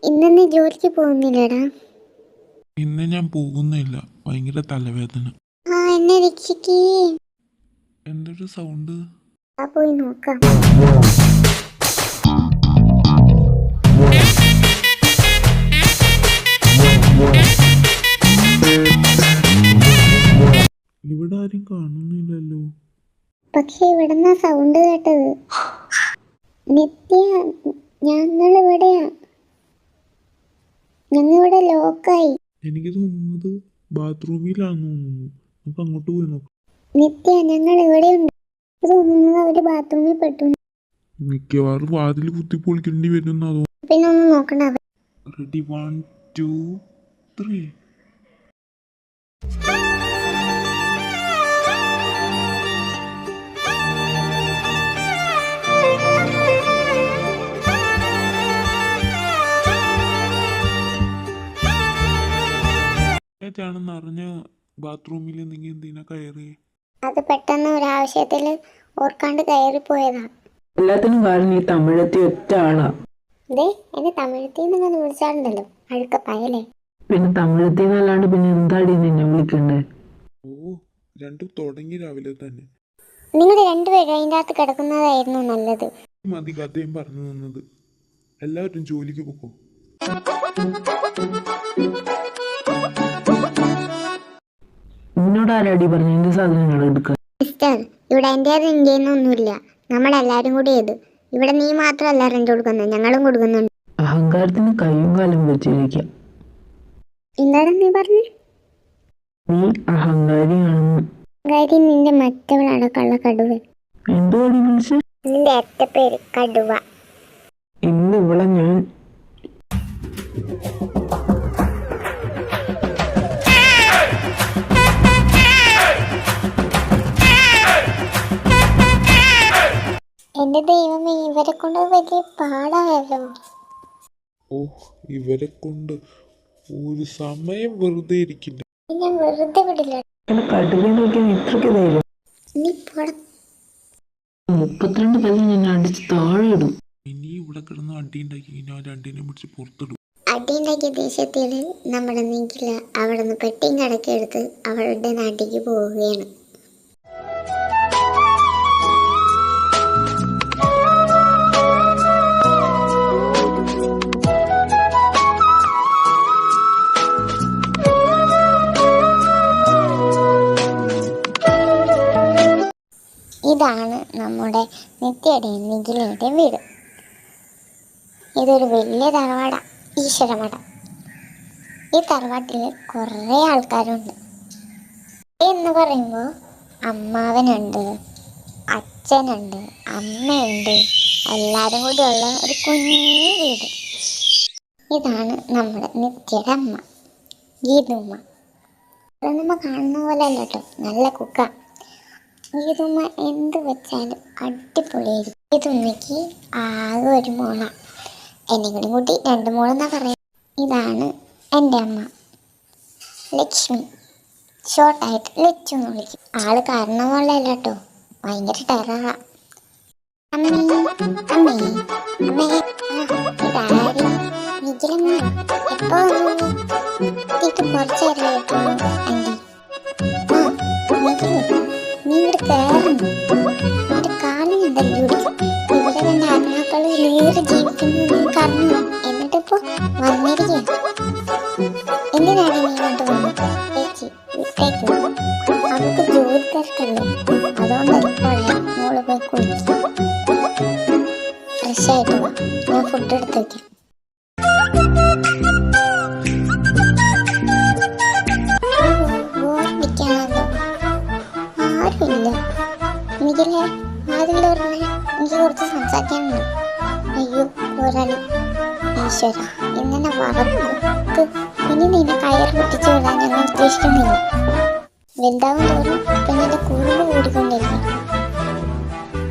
ഇന്ന് ജോലിക്ക് പോകുന്നില്ലടാ? ഇന്ന് ഞാൻ പോകുന്നില്ല, ഭയങ്കര തലവേദന. എന്നെ രക്ഷിക്കേ. എന്തൊരു സൗണ്ട്? പോയി നോക്കാം. ഇവിടെ ആരും കാണുന്നില്ലല്ലോ. പക്ഷെ ഇവിടുന്ന സൗണ്ട് കേട്ടത്. നിത്യ, ഞങ്ങളിവിടെയാ. ഞങ്ങളിവിടെ ലോക്കായി. എനിക്ക് തോന്നുന്നത് ബാത്റൂമിലാണെന്ന് തോന്നുന്നു. നമുക്ക് അങ്ങോട്ട് പോയി നോക്കാം. നിത്യ, ഞങ്ങൾ ഇവിടെയുണ്ട്. തോന്നുന്നത് അവര് ബാത്റൂമിൽ പെട്ടു. മിക്കവാറും വാതിൽ കുത്തി പൊളിക്കേണ്ടി വരും. പിന്നെ ഒന്ന് നോക്കണ്ട. റെഡി, 1 2 3. ാണെന്ന് അറിഞ്ഞ ബാത്റൂമിൽ നിങ്ങൾ എന്തിനാ കയറി? അത് പെട്ടെന്ന് ഒരാവശ്യത്തില് ഓർക്കാണ്ട് കയറിപ്പോയതാ. എല്ലാത്തിനും കാരണം ഈ തമിഴത്തി ഒറ്റ ആളാ. എന്നെ തമിഴത്തി എന്നൊക്കെ വിളിച്ചാറുണ്ടല്ലോ, അഴുക്കപ്പായല്ലേ. പിന്നെ തമിഴത്തി എന്നല്ലാണ്ട് പിന്നെ എന്താടി നിന്നെ വിളിക്കണ്ടേ? ഓ, രണ്ടും തുടങ്ങി രാവിലെ തന്നെ. നിങ്ങൾ രണ്ടുപേരും അതിൻ്റെ അകത്ത് കിടക്കുന്നതായിരുന്നു നല്ലത്. മതി കഥയും പറഞ്ഞു തന്നത്. എല്ലാവരും ജോലിക്ക് പോകും. നിന്നോട് ആരാടി പറഞ്ഞു എന്റെ സാധനങ്ങൾ എടുക്കാൻ? മിസ്റ്റർ, ഇവിടെ എൻ്റെ ഇന്ത്യന്നൊന്നുമില്ല. നമ്മളെല്ലാരും കൂടി ചെയ്ത്. ഇവിടെ നീ മാത്രമല്ല റെന്റ് കൊടുക്കുന്നത്, ഞങ്ങളും കൊടുക്കുന്നുണ്ട്. അഹങ്കാരത്തിന് കയ്യും കാലം വെച്ചിരിക്കാം. എന്താണ് നീ പറഞ്ഞു? നീ അഹങ്കാരിയാണെന്ന്. അഹങ്കാരി നിന്റെ മറ്റവളടക്കമുള്ള കടുവ. എന്തുവാടി വിളിച്ച്? നിന്റെ ഒറ്റ പേര് കടുവ. ഇന്ന് ഇവിടെ ഞാൻ എന്റെ ദൈവമേ, ഇവരെ കൊണ്ട് വലിയ പാടായല്ലോ. ഓ, ഇവരെ കൊണ്ട് ഒരു സമയം വെറുതെ ഇരിക്കില്ല. ഞാൻ വെറുതെ വിടില്ല. കടുവയെ നോക്കിയാൽ ഇത്രയ്ക്ക് ധൈര്യം? നീ 32 തല്ലി ഞാൻ അടിച്ച് താഴെ ഇടും. ഇനി ഇവിടെ കിടന്ന് അടി ഉണ്ടാക്കി ഞാൻ രണ്ടിനെ പിടിച്ച് പുറത്തിടും. അടി ഉണ്ടാക്കിയ ദേഷ്യത്തിൽ നമ്മുടെ നീക്കില്ല അവിടെ നിന്ന് പെട്ടിയും കടക്കെടുത്ത് അവളുടെ നാട്ടിലേക്ക് പോവുകയാണ്. ഇതാണ് നമ്മുടെ നിത്യയുടെയും നിഖിലയുടെയും വീട്. ഇതൊരു വലിയ തറവാടാണ്, ഈശ്വരമഠം. ഈ തറവാട്ടിൽ കുറേ ആൾക്കാരുണ്ട്. എന്ന് പറയുമ്പോൾ അമ്മാവനുണ്ട്, അച്ഛനുണ്ട്, അമ്മയുണ്ട്, എല്ലാവരും കൂടിയുള്ള ഒരു കുഞ്ഞു വീട്. ഇതാണ് നമ്മുടെ നിത്യയുടെ അമ്മ, ഗീതുമ്മ. നമ്മൾ കാണുന്ന പോലെ അല്ല കേട്ടോ, നല്ല കുക്ക. ഗീതുമ്മ എന്ത് വെച്ചാലും അടിപൊളിയായിരിക്കും. ഗീതുമ്മയ്ക്ക് ആകെ ഒരു മോള, എന്നെ കൂടി കൂട്ടി 2 മോളെന്നാ പറയാം. ഇതാണ് എൻ്റെ അമ്മ ലക്ഷ്മി, ഷോർട്ടായിട്ട് ലച്ചു എന്ന് വിളിക്കും. ആള് കാരണം പോലെയല്ല കേട്ടോ, ഭയങ്കര ടെററാ. അമ്മേ അമ്മേ അമ്മേ, ഇതാരി നിഖിലമ്മ എപ്പോ ഇത് കുറച്ച് നേരമായിട്ടുള്ളൂ. ആൻറ്റി നിഖില്, നീ ഇവിടെ കയറുന്നു. എൻ്റെ കാലിൽ ഞാൻ തല്ലി പിടിക്കും. ഇവിടെ തന്നെ ആത്മാക്കൾ വേറെ ജീവിക്കുന്നു നീ പറഞ്ഞു. എന്നിട്ടിപ്പോ വന്നിരിക്കുക. എന്തിനാണ് നീ ഇങ്ങോട്ട് വന്നത്? ചേച്ചി വിട്ടേക്ക്, അവൾക്ക് ജോലി തിരക്കല്ലേ. അതുകൊണ്ടല്ലേ മോള് പോയി കുളിക്കും. ഫ്രഷ് ആയിട്ട് വാ, ഞാൻ ഫുഡ് എടുത്ത് വയ്ക്കാം. ബോറടിക്കാണല്ലോ, ആരുമില്ല. എനിക്കല്ലേ ആദ്യം പറഞ്ഞേ, എനിക്ക് കുറച്ച് സംസാരിക്കാനുണ്ട്. അയ്യോ ഒരാള്, ഈശ്വര ഇങ്ങനെ വറക്ക്. ഇനി നിന്നെ കയറി പൊട്ടിച്ച് വിടാൻ ഞങ്ങൾ ഉദ്ദേശിക്കുന്നില്ല. വലുതാവും തോറും പിന്നെ എൻ്റെ കുറുമ്പ് കൂടിക്കൊണ്ടിരിക്കും.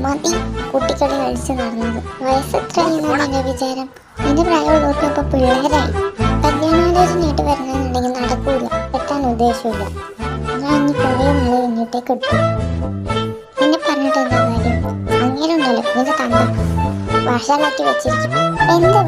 മതി കുട്ടികളെ കഴിച്ച് നടന്നത്. വയസ്സെത്രയെന്നാണ് എൻ്റെ വിചാരം? എൻ്റെ പ്രായമുള്ളവർക്ക് ഇപ്പോൾ പിള്ളേരായി. കല്യാണാലോചനയായിട്ട് വരുന്നതെന്നുണ്ടെങ്കിൽ നടക്കൂല, കെട്ടാൻ ഉദ്ദേശമില്ല. ഞാൻ ഇനി കുറേ നാൾ കഴിഞ്ഞിട്ടേക്ക് കിട്ടും. എന്നെ പറഞ്ഞിട്ട് എന്താ കാര്യം? അങ്ങനെ ഉണ്ടല്ലോ നിന്റെ തന്ത വഷളാക്കി വെച്ചിരിക്കും. എന്താ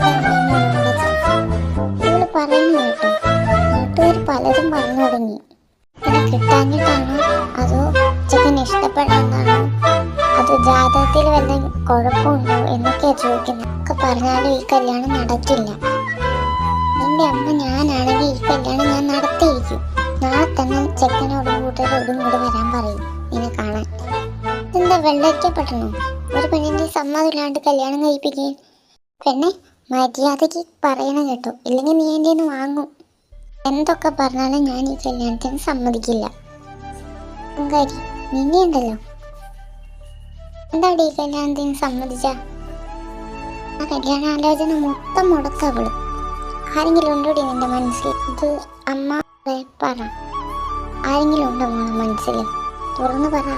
എൻ്റെ അമ്മ ഞാനാണെങ്കിൽ ഈ കല്യാണം ഞാൻ നടത്തിയിരിക്കും. നാളെ തന്നെ ചെക്കനോടും കൂട്ടരോടും കൂടെ വരാൻ പറയും നിന്നെ കാണാൻ. എന്താ വെള്ളരിക്കപ്പെടണോ? ഒരു പെണ്ണിൻ്റെ സമ്മതമില്ലാണ്ട് കല്യാണം കഴിപ്പിക്കുകയും. പെണ്ണെ, മര്യാദയ്ക്ക് പറയണം കേട്ടോ, ഇല്ലെങ്കിൽ നീ എൻ്റെ നിന്ന് വാങ്ങും. എന്തൊക്കെ പറഞ്ഞാലും ഞാൻ ഈ കല്യാണത്തിന് സമ്മതിക്കില്ല. അങ്കാരി നിന്നെയുണ്ടല്ലോ, എന്താടി ഈ കല്യാണത്തിന് സമ്മതിച്ച? ആ കല്യാണ ആലോചന മൊത്തം മുടക്കവള്. ആരെങ്കിലും ഉണ്ടോടി നിന്റെ മനസ്സിൽ? ഇത് അമ്മ പറ, ആരെങ്കിലും ഉണ്ടോ മോളെ മനസ്സിൽ? തുറന്നു പറ.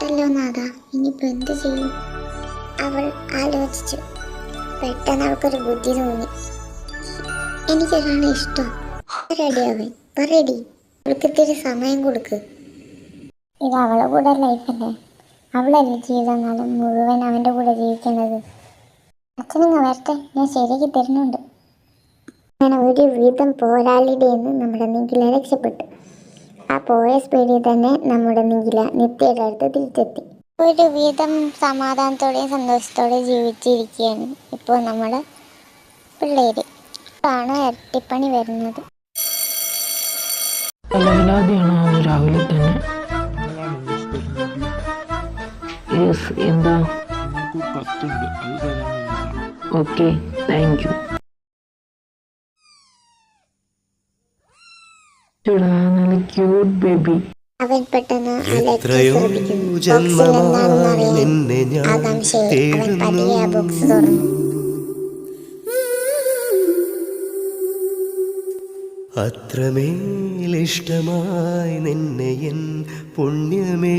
ല്ലോ നാഥാ, ഇനിയിപ്പോൾ എന്ത് ചെയ്യും? അവൾ ആലോചിച്ചു. പെട്ടെന്ന് അവൾക്കൊരു ബുദ്ധി തോന്നി. എനിക്കൊരാളെ ഇഷ്ടം. റെഡിയാവേ, പറയടി. അവൾക്ക് ഇത്തിരി സമയം കൊടുക്ക്. ഇത് അവളെ കൂടെ ലൈഫല്ലേ, അവളല്ലേ ജീവിതകാലം മുഴുവൻ അവൻ്റെ കൂടെ ജീവിക്കുന്നത്. അച്ഛനിങ്ങ് വരട്ടെ, ഞാൻ ശരിയാക്കി തരുന്നുണ്ട്. അങ്ങനെ ഒരു വിധം പോരാളിയുടെ നിന്ന് നമ്മുടെ നിഖില രക്ഷപ്പെട്ടു. ആ പോയ സ്പീഡിൽ തന്നെ നമ്മുടെ നിഖില നിത്യയുടെ അടുത്ത് തിരിച്ചെത്തി. ഒരു വിധം സമാധാനത്തോടെയും സന്തോഷത്തോടെയും ജീവിച്ചിരിക്കുകയാണ് ഇപ്പോൾ നമ്മുടെ പിള്ളേര്. ആണ് ഇരട്ടിപ്പണി വരുന്നത്. പലവലാതെയാണോ രാവിലെ തന്നെ? നിങ്ങളാണോ മിസ്റ്റർ നബി? യെസ്, എന്താ? നിങ്ങൾക്ക് കത്തുണ്ട്, അത് തരാൻ വന്നതാണ്. Okay, thank you. നല്ല ക്യൂട്ട് ബേബി. അവൻ പെട്ടെന്ന് എത്രയോ ജന്മമായി നിന്നെ ഞാൻ തേടുന്നു. ബോക്സ് തുറന്നു. അത്രമേലിഷ്ടമായി നിന്നെ എൻ പുണ്യമേ.